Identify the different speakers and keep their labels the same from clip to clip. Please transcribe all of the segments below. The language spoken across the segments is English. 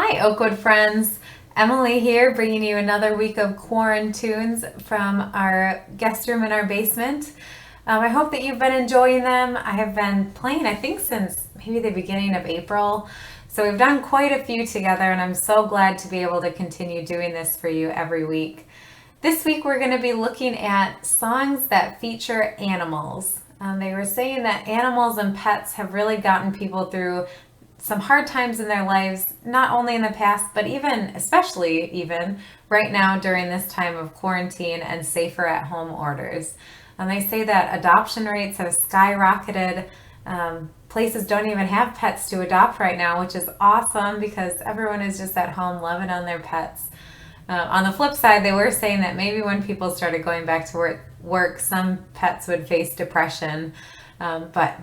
Speaker 1: Hi, Oakwood friends. Emily here, bringing you another week of Quarantunes from our guest room in our basement. I hope that you've been enjoying them. I have been playing, I think, since maybe the beginning of April. So we've done quite a few together, and I'm so glad to be able to continue doing this for you every week. This week we're going to be looking at songs that feature animals. They were saying that animals and pets have really gotten people through some hard times in their lives, not only in the past, but especially even right now during this time of quarantine and safer at home orders. And they say that adoption rates have skyrocketed. Places don't even have pets to adopt right now, which is awesome because everyone is just at home loving on their pets. On the flip side, they were saying that maybe when people started going back to work, some pets would face depression. But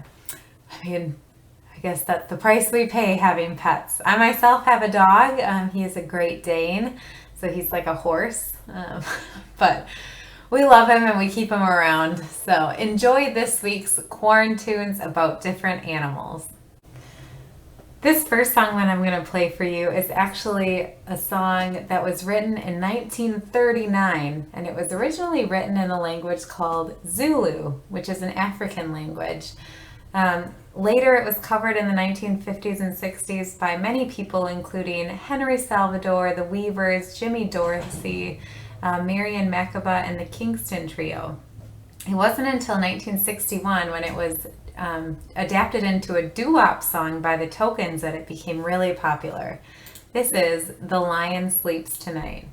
Speaker 1: I guess that's the price we pay having pets. I myself have a dog. He is a Great Dane, so he's like a horse. But we love him and we keep him around. So enjoy this week's Quarantunes about different animals. This first song that I'm going to play for you is actually a song that was written in 1939, and it was originally written in a language called Zulu, which is an African language. Later, it was covered in the 1950s and 60s by many people, including Henry Salvador, the Weavers, Jimmy Dorsey, Marian Makeba, and the Kingston Trio. It wasn't until 1961 when it was adapted into a doo-wop song by the Tokens that it became really popular. This is The Lion Sleeps Tonight.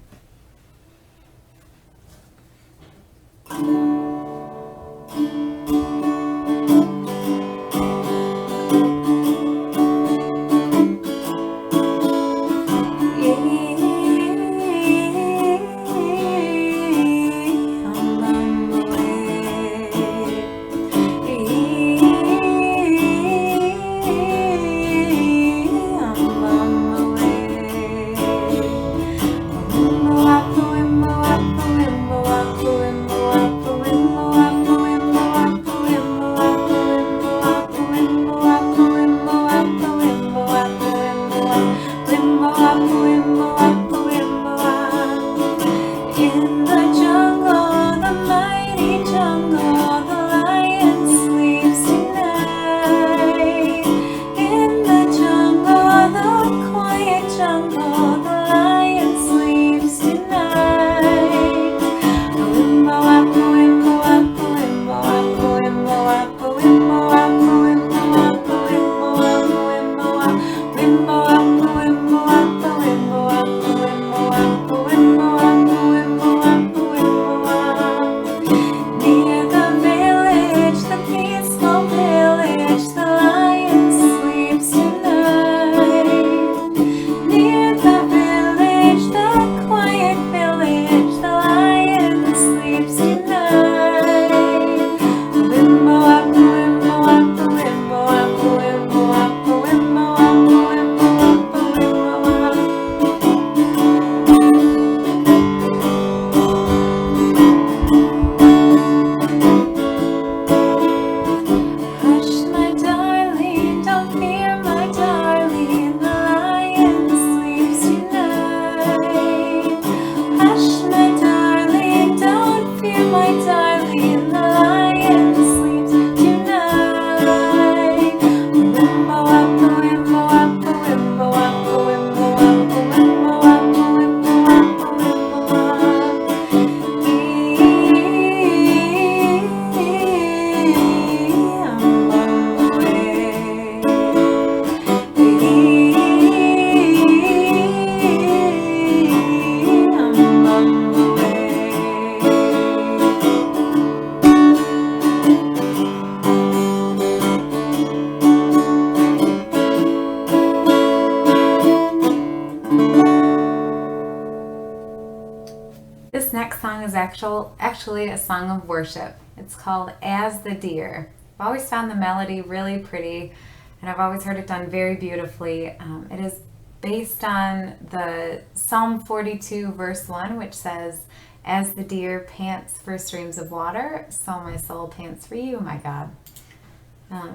Speaker 1: This next song is actually a song of worship. It's called As the Deer. I've always found the melody really pretty, and I've always heard it done very beautifully. It is based on the Psalm 42 verse 1, which says, "As the deer pants for streams of water, so my soul pants for you, my God."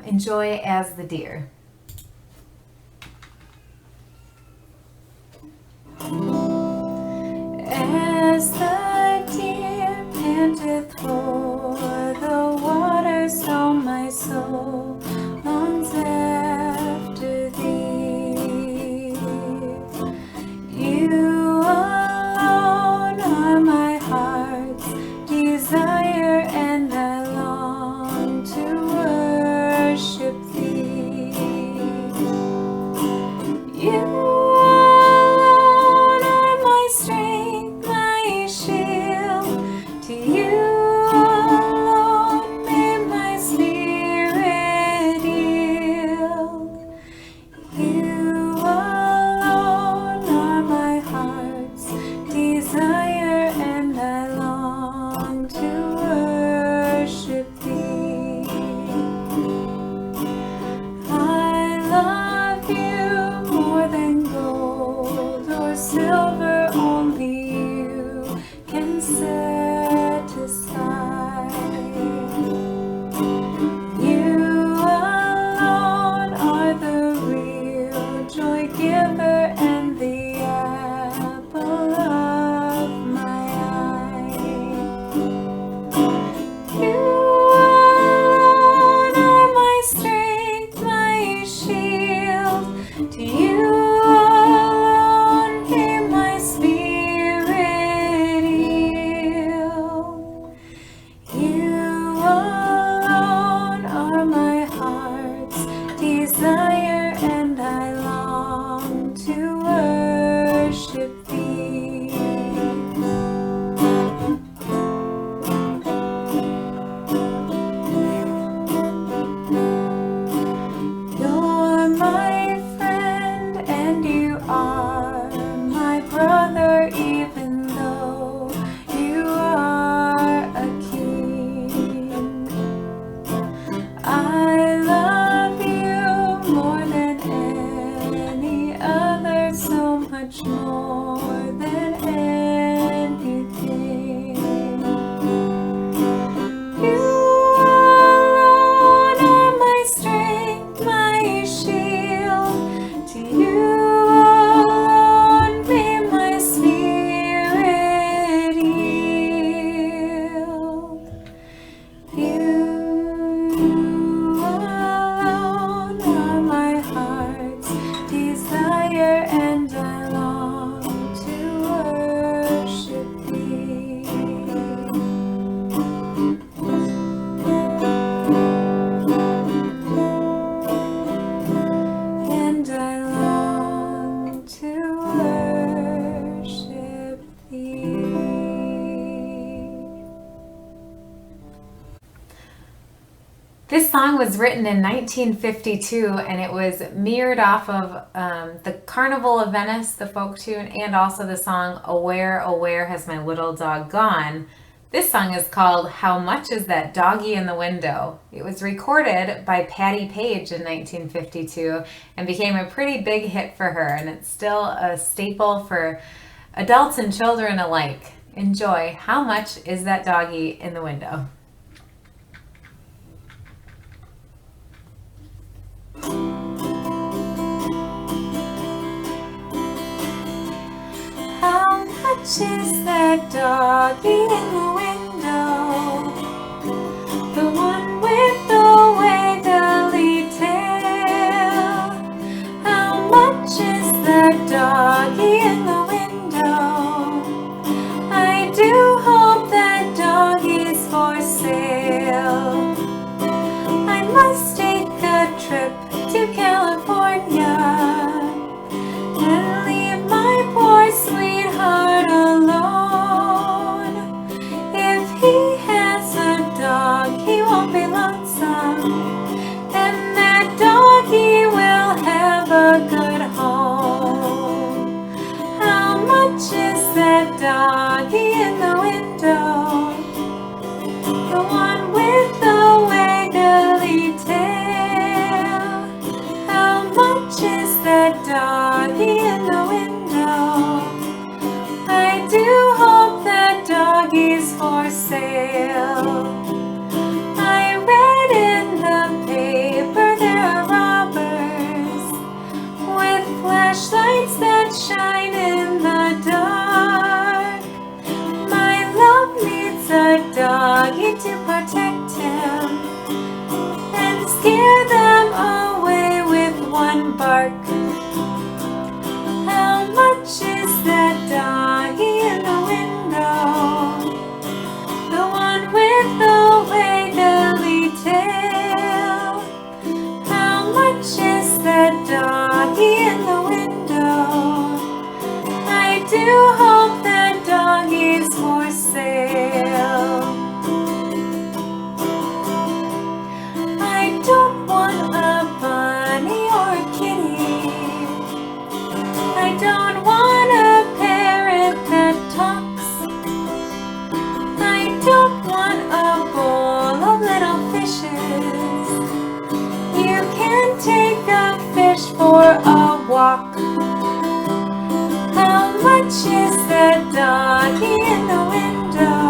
Speaker 1: Enjoy As the Deer. heart's desire, and I long to worship thee. You alone are my strength, my shield. To you alone may my spirit yield. You alone are my heart's desire, and I long to worship thee. I love you more than gold or silver, only you can satisfy. You alone are the real joy giver and the apple of my eye. You alone are my strength, my shield. To you alone came my spirit yield. You alone are my heart's desire, and I long to worship thee. You're my friend, and you are my brother, even though you are a king. I love you more than any other, so much more than anything. You alone are my strength, my shield. To you alone may my spirit yield. You alone are my heart's desire, and I long to worship thee. And I long to worship thee. This song was written in 1952, and it was mirrored off of the Carnival of Venice, the folk tune, and also the song "Oh Where, Oh Where Has My Little Dog Gone." This song is called "How Much Is That Doggy in the Window?" It was recorded by Patti Page in 1952 and became a pretty big hit for her, and it's still a staple for adults and children alike. Enjoy "How Much Is That Doggy in the Window?" How much is that doggy in the window? The one with the wiggly tail. How much is that doggy in the window? I do hope that doggy's for sale. I must take a trip to California and leave my poor sweetheart alone. If he has a dog, he won't be lonesome, and that doggy will have a good home. How much is that doggy in the window? The one with the wiggly tail. How much is that doggy in the window? I do hope that doggy's for sale. I read in the paper there are robbers with flashlights that shine in the dark. My love needs a doggy to protect him and scare them away with one bark. How much is that doggy in the window? walk. How much is that doggy in the window?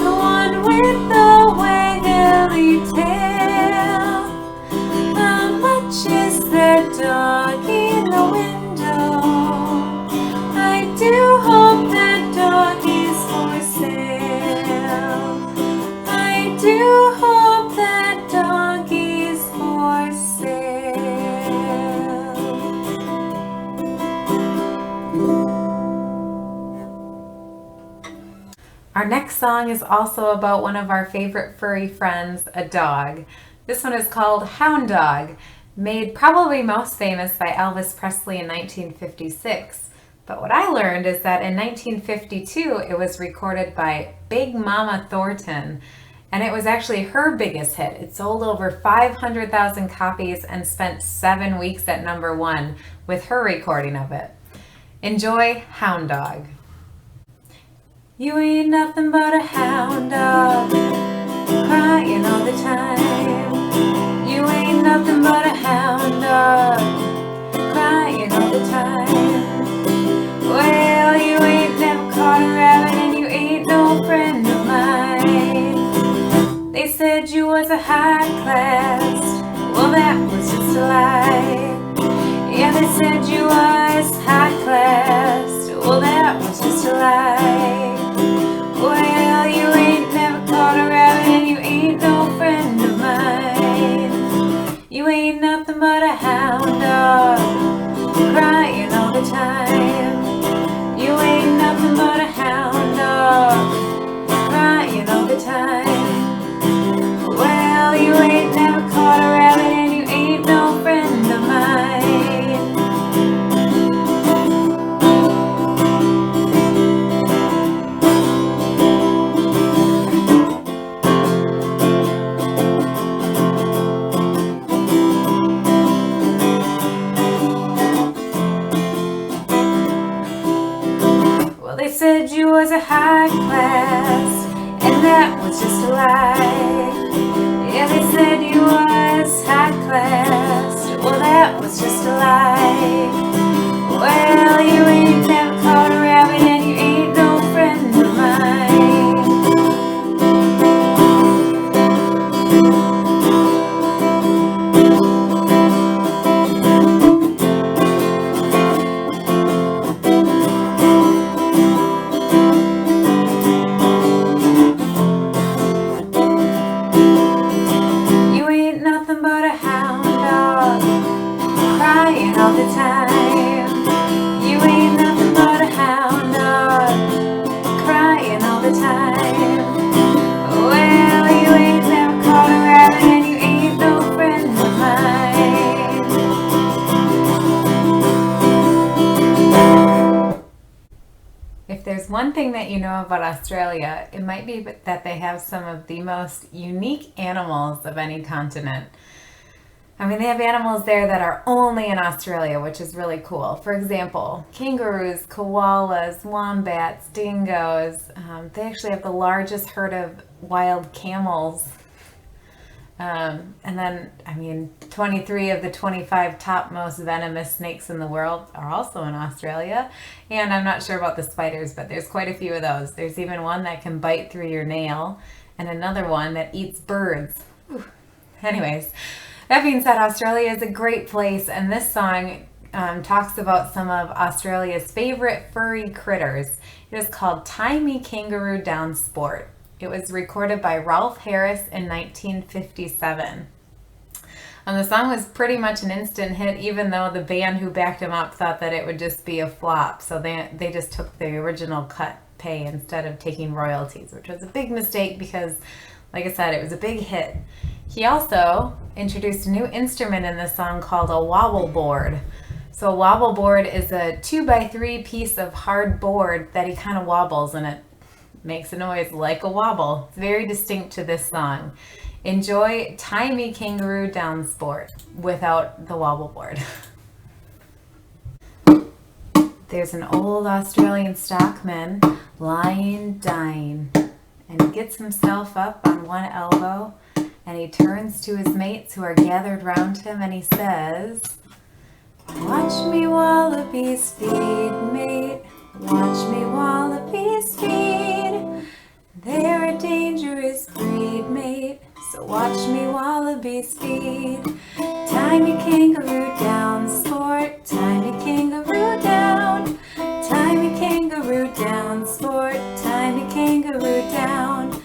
Speaker 1: The one with the wiggly tail. How much is that doggy in the window? I do hope that doggy's for sale. I do hope that doggy's for sale. Our next song is also about one of our favorite furry friends, a dog. This one is called Hound Dog, made probably most famous by Elvis Presley in 1956. But what I learned is that in 1952, it was recorded by Big Mama Thornton, and it was actually her biggest hit. It sold over 500,000 copies and spent 7 weeks at #1 with her recording of it. Enjoy Hound Dog. You ain't nothing but a hound dog, crying all the time. You ain't nothing but a hound dog, crying all the time. Well, you ain't never caught a rabbit and you ain't no friend of mine. They said you was a high class, well that was just a lie. Yeah, they said you was high class, well that was just a lie. Well, you ain't never caught a rabbit and you ain't no friend of mine. You ain't nothing but a hound dog, crying all the time. You ain't nothing but a hound dog, crying all the time. Well, you ain't never caught a rabbit and you ain't no friend of mine. They said you was a high class, and that was just a lie. Yeah, they said you was high class, well that was just a lie. Well, you ain't never caught a rabbit and you ain't no friend of mine. All the time. You ain't nothing but a hound dog, crying all the time. Well, you ain't never caught a rabbit and you ain't no friend of mine. If there's one thing that you know about Australia, it might be that they have some of the most unique animals of any continent. I mean, they have animals there that are only in Australia, which is really cool. For example, kangaroos, koalas, wombats, dingoes. They actually have the largest herd of wild camels. And then, 23 of the 25 top most venomous snakes in the world are also in Australia. And I'm not sure about the spiders, but there's quite a few of those. There's even one that can bite through your nail, and another one that eats birds. Whew. Anyways. That being said, Australia is a great place, and this song talks about some of Australia's favorite furry critters. It is called Tie Me Kangaroo Down Sport. It was recorded by Rolf Harris in 1957. And the song was pretty much an instant hit, even though the band who backed him up thought that it would just be a flop. So they just took the original cut pay instead of taking royalties, which was a big mistake because, like I said, it was a big hit. He also introduced a new instrument in this song called a wobble board. So a wobble board is a 2x3 piece of hard board that he kind of wobbles, and it makes a noise like a wobble. It's very distinct to this song. Enjoy Tie Me Kangaroo Down Sport without the wobble board. There's an old Australian stockman lying dying, and he gets himself up on one elbow, and he turns to his mates who are gathered round him, and he says, Watch me wallabies feed, mate. Watch me wallabies feed. They're a dangerous breed, mate. So watch me wallabies feed. Tie me kangaroo down, sport. Tie me kangaroo down. Tie me kangaroo down, sport. Tie me kangaroo down.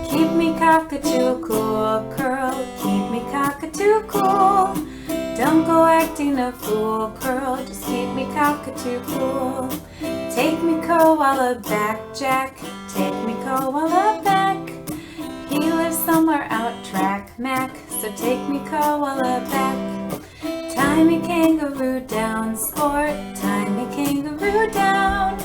Speaker 1: Keep me cockatoo cool, curl. Keep me cockatoo cool. Don't go acting a fool, curl. Just keep me cockatoo cool. Take me koala back, Jack. Take me koala back. He lives somewhere out track, Mac. So take me koala back. Tie me kangaroo down, sport. Tie me kangaroo down.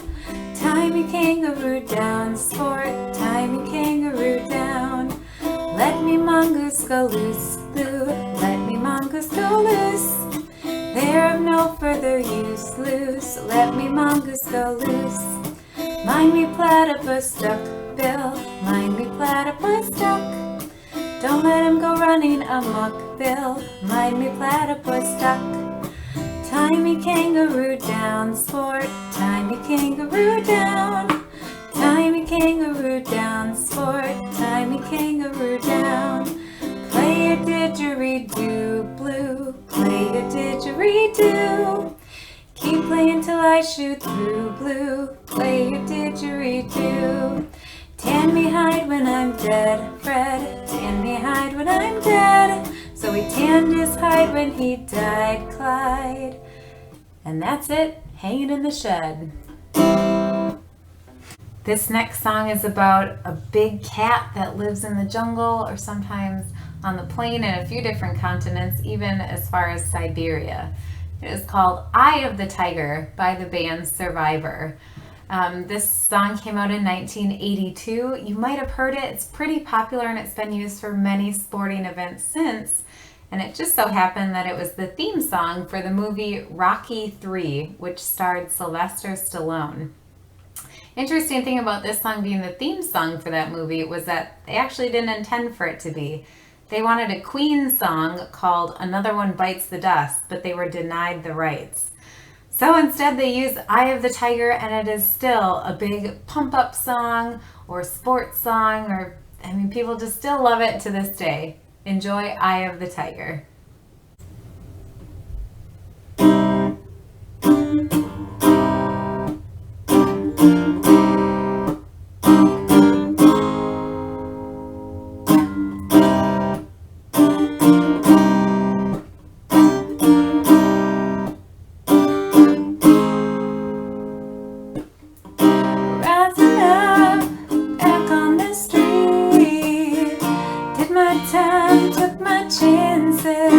Speaker 1: Tie me kangaroo down, sport. Tie me kangaroo down. Let me mongoose go loose, Lou. Let me mongoose go loose. They're of no further use, loose. Let me mongoose go loose. Mind me platypus duck, Bill. Mind me platypus duck. Don't let him go running amok, Bill. Mind me platypus duck. Tie me kangaroo down, sport. Tie me kangaroo down. Tie me kangaroo down, sport. Tie me kangaroo down. Play your didgeridoo, blue. Play your didgeridoo. Keep playing till I shoot through, blue. Play your didgeridoo. Tan me hide when I'm dead, Fred. Tan me hide when I'm dead. So he tanned his hide when he died, Clyde. And that's it, hanging in the shed. This next song is about a big cat that lives in the jungle or sometimes on the plain in a few different continents, even as far as Siberia. It is called Eye of the Tiger by the band Survivor. This song came out in 1982. You might have heard it. It's pretty popular and it's been used for many sporting events since. And it just so happened that it was the theme song for the movie Rocky III, which starred Sylvester Stallone. Interesting thing about this song being the theme song for that movie was that they actually didn't intend for it to be. They wanted a Queen song called Another One Bites the Dust, but they were denied the rights. So instead they used Eye of the Tiger, and it is still a big pump-up song or sports song, or people just still love it to this day. Enjoy Eye of the Tiger. Took my chances.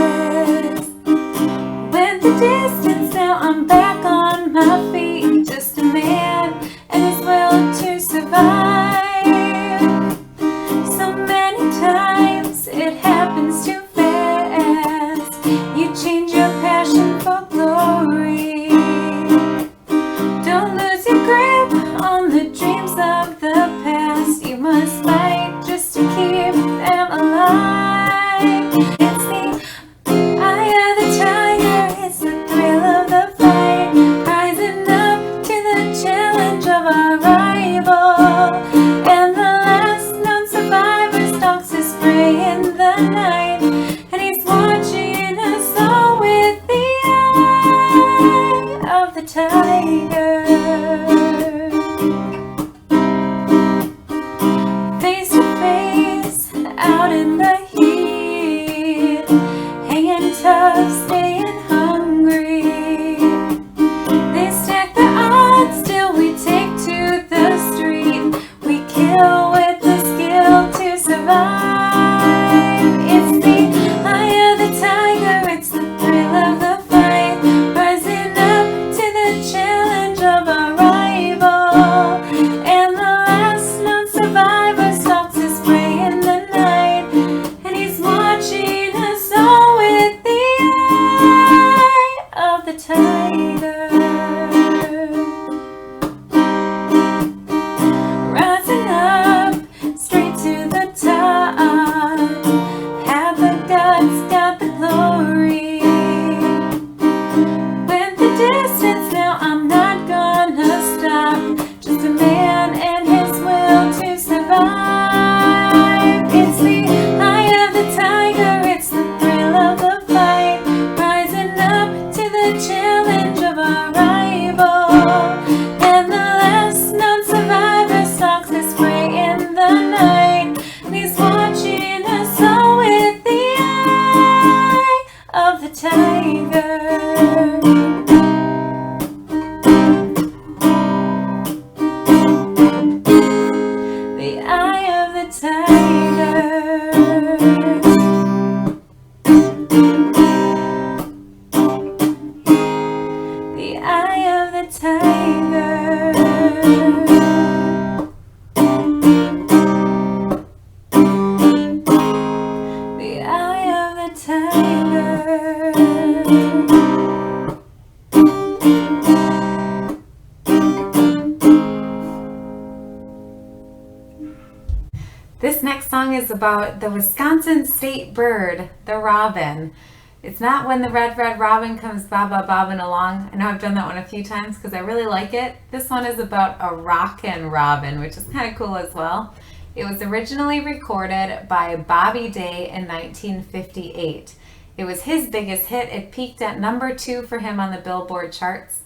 Speaker 1: This next song is about the Wisconsin state bird, the robin. It's not when the red, red robin comes bobbing along. I know I've done that one a few times because I really like it. This one is about a rockin' robin, which is kind of cool as well. It was originally recorded by Bobby Day in 1958. It was his biggest hit. It peaked at number 2 for him on the Billboard charts.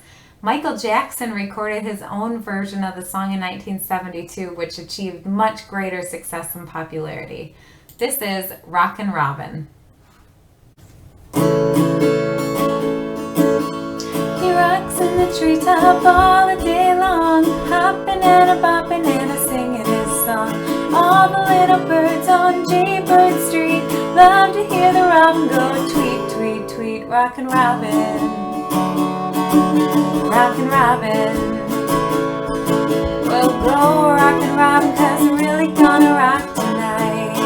Speaker 1: Michael Jackson recorded his own version of the song in 1972, which achieved much greater success and popularity. This is Rockin' Robin.
Speaker 2: He rocks in the treetop all the day long, hopping and a bopping and a singing his song. All the little birds on Jaybird Street love to hear the robin go tweet, tweet, tweet. Rockin' Robin, Rockin' Robin. We'll go rockin' Robin 'cause we're really gonna rock tonight.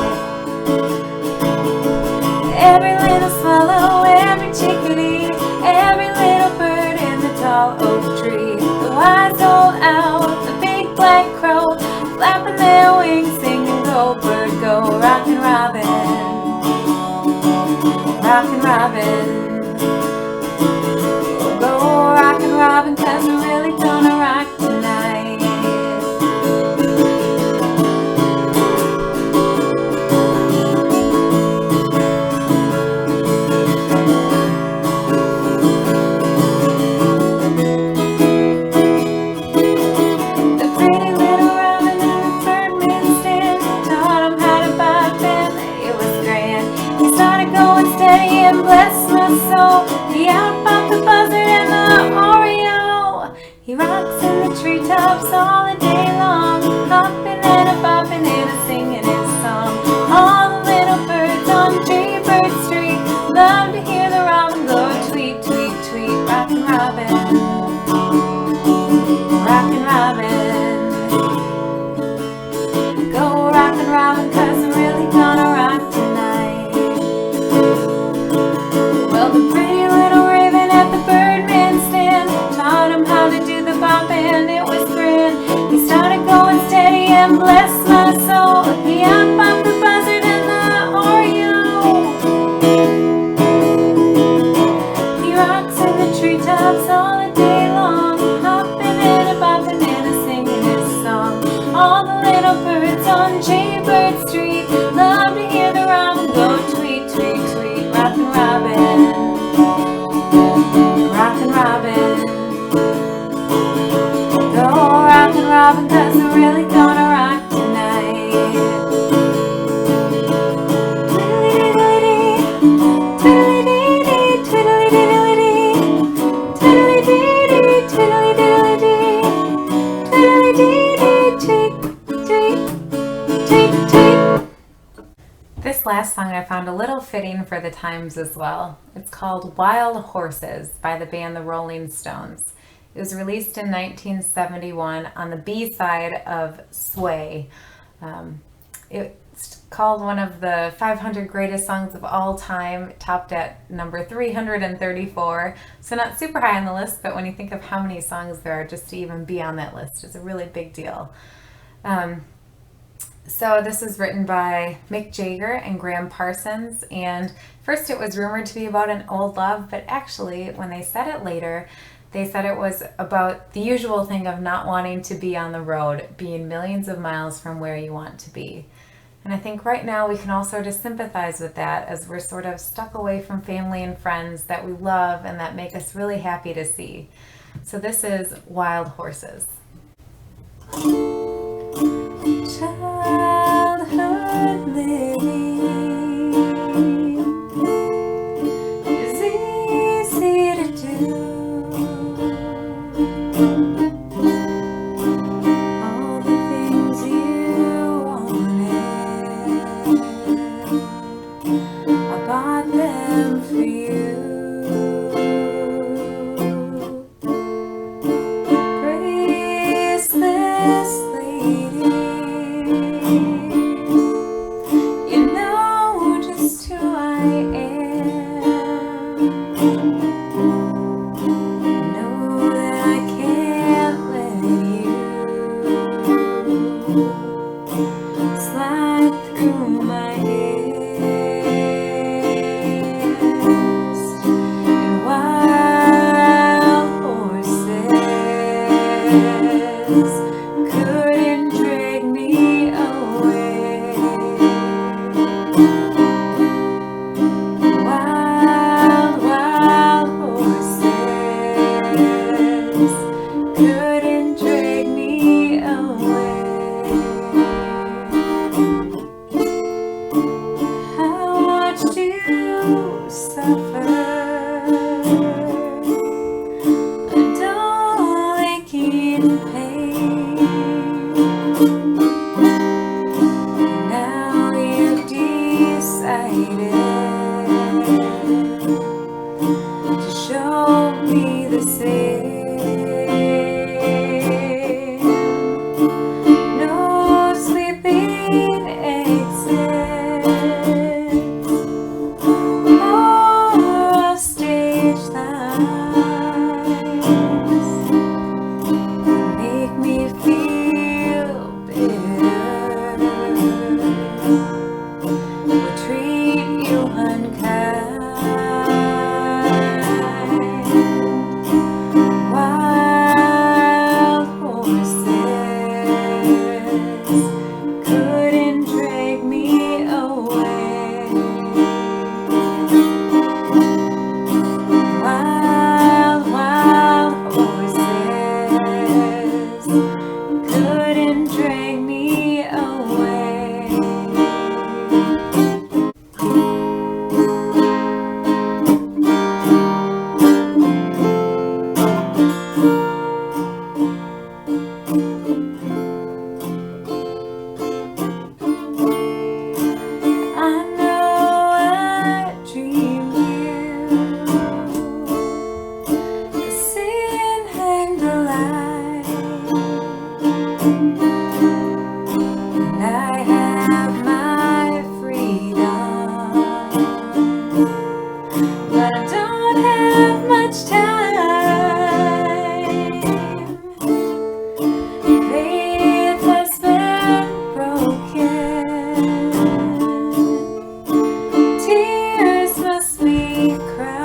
Speaker 2: Every little swallow, every chickadee, every little bird in the tall oak tree, the wise old owl, the big black crow, flapping their wings, singing go bird go. Rockin' Robin, Rockin' Robin. We'll go rockin' Robin 'cause we're really gonna rock tonight. The pretty little robin in the birdman stand taught him how to bop and it was grand. He started going steady and bless my soul, he outbopped the buzzard and the Oreo. He rocks in the treetops all the day long, hopping and a bopping and a singing his song. All the little birds on Jaybird Street love to hear the robin go tweet, tweet, tweet. Rockin' Robin, Rockin' Robin. Go rockin' Robin 'cause we're really gonna rock tonight. Well, the pretty little raven at the birdman stand taught him how to do the bop and it was grand. He started going steady and bless my soul, he outbopped the buzzard and the Oreo. He rocks in the treetops all the day long, hopping and a bopping and a singing his song. All the little birds on Jaybird Street love to hear the robin go tweet, tweet, tweet. Rockin' Robin, Rockin' Robin. Go rockin' Robin 'cause we're really gonna rock tonight. Twiddly-diddly-dee, twiddly-dee-dee, twiddly-diddly-dee, twiddly-dee-dee, twiddly-diddly-dee, twiddly-dee-dee, tweet, tweet, tweet, tweet.
Speaker 1: This last song I found a little fitting for the times as well. It's called Wild Horses by the band The Rolling Stones. It was released in 1971 on the B-side of Sway. It's called one of the 500 greatest songs of all time, topped at number 334. So not super high on the list, but when you think of how many songs there are just to even be on that list, it's a really big deal. So this was written by Mick Jagger and Graham Parsons, and first it was rumored to be about an old love, but actually when they said it later, they said it was about the usual thing of not wanting to be on the road, being millions of miles from where you want to be. And I think right now we can all sort of sympathize with that as we're sort of stuck away from family and friends that we love and that make us really happy to see. So this is Wild Horses.
Speaker 2: Childhood living is easy to do. All the things you wanted, I bought them for you. Graceless slide through my hands, and wild horses couldn't drag me away. Wild, wild horses couldn't drag me away. I watched you suffer a dull aching pain. Now you've decided to show me the same. No sleeping exits or stage lines make me feel bitter or treat you unkind. Wild horses couldn't drag me away. Wild, wild horses couldn't drag me away. I know I dreamed you a sin and a lie, and I have my freedom, but I don't have much time. Faith has been broken, tears must we cry.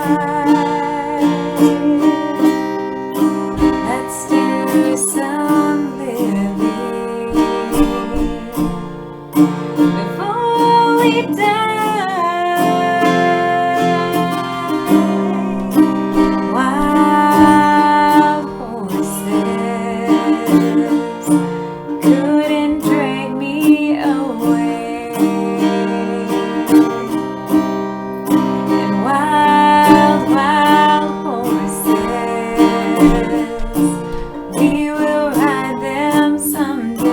Speaker 2: Let's do some living before we die. Wild horses couldn't drag me away. And wild, wild horses, we will ride them someday.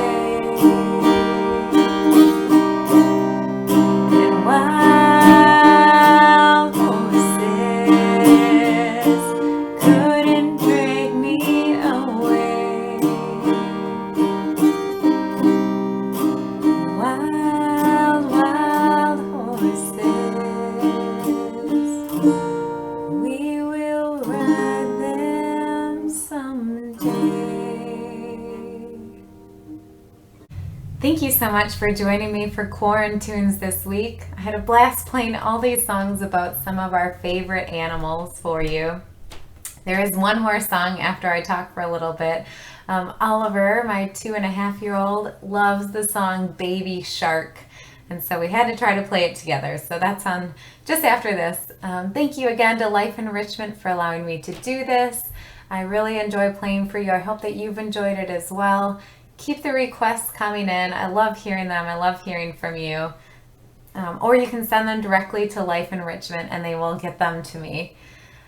Speaker 2: And wild horses couldn't drag me away. Wild, wild horses, we will ride them someday.
Speaker 1: Thank you so much for joining me for Quarantunes this week. I had a blast playing all these songs about some of our favorite animals for you. There is one more song after I talk for a little bit. Oliver, my 2.5-year-old, loves the song Baby Shark. And so we had to try to play it together. So that's on just after this. Thank you again to Life Enrichment for allowing me to do this. I really enjoy playing for you. I hope that you've enjoyed it as well. Keep the requests coming in. I love hearing them. I love hearing from you. Or you can send them directly to Life Enrichment and they will get them to me.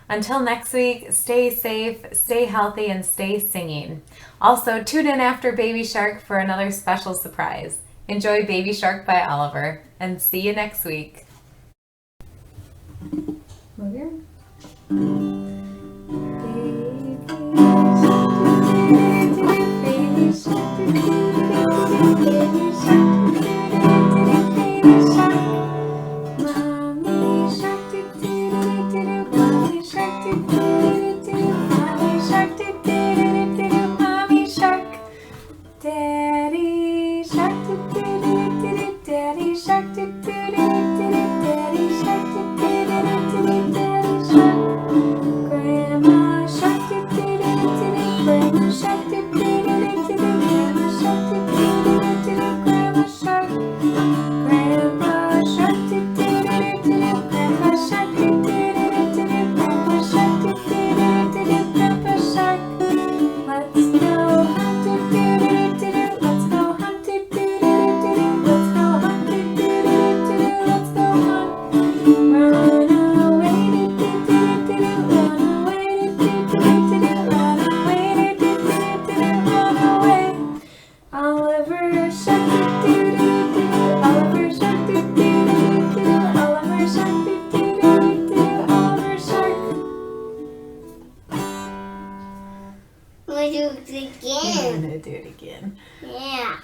Speaker 1: Until next week, stay safe, stay healthy, and stay singing. Also, tune in after Baby Shark for another special surprise. Enjoy Baby Shark by Oliver, and see you next week.
Speaker 2: Daddy Shark. shark, do do do do do, daddy shark, do do do do do, daddy shark, do do do do do, daddy shark. Grandma shark, do do do do do, grandma shark, do do do do do, grandma shark, do do do do do, grandma shark. Grandpa shark, do do do do do, grandpa shark, do do do do do, grandpa shark, do do do do do, grandpa shark. Let's go hunt, do do do do do, let's go hunt, do do do do do, let's go hunt, do do do do do, let's go hunt. Run away, do do do do do, run away, do do do do do, run away, do do do do do, run away. Oliver shark, do do do do, Oliver shark, do do do do, Oliver shark, do do do do, Oliver shark.
Speaker 3: We'll do it
Speaker 1: I'm
Speaker 3: again.
Speaker 1: gonna do it again.
Speaker 3: Yeah.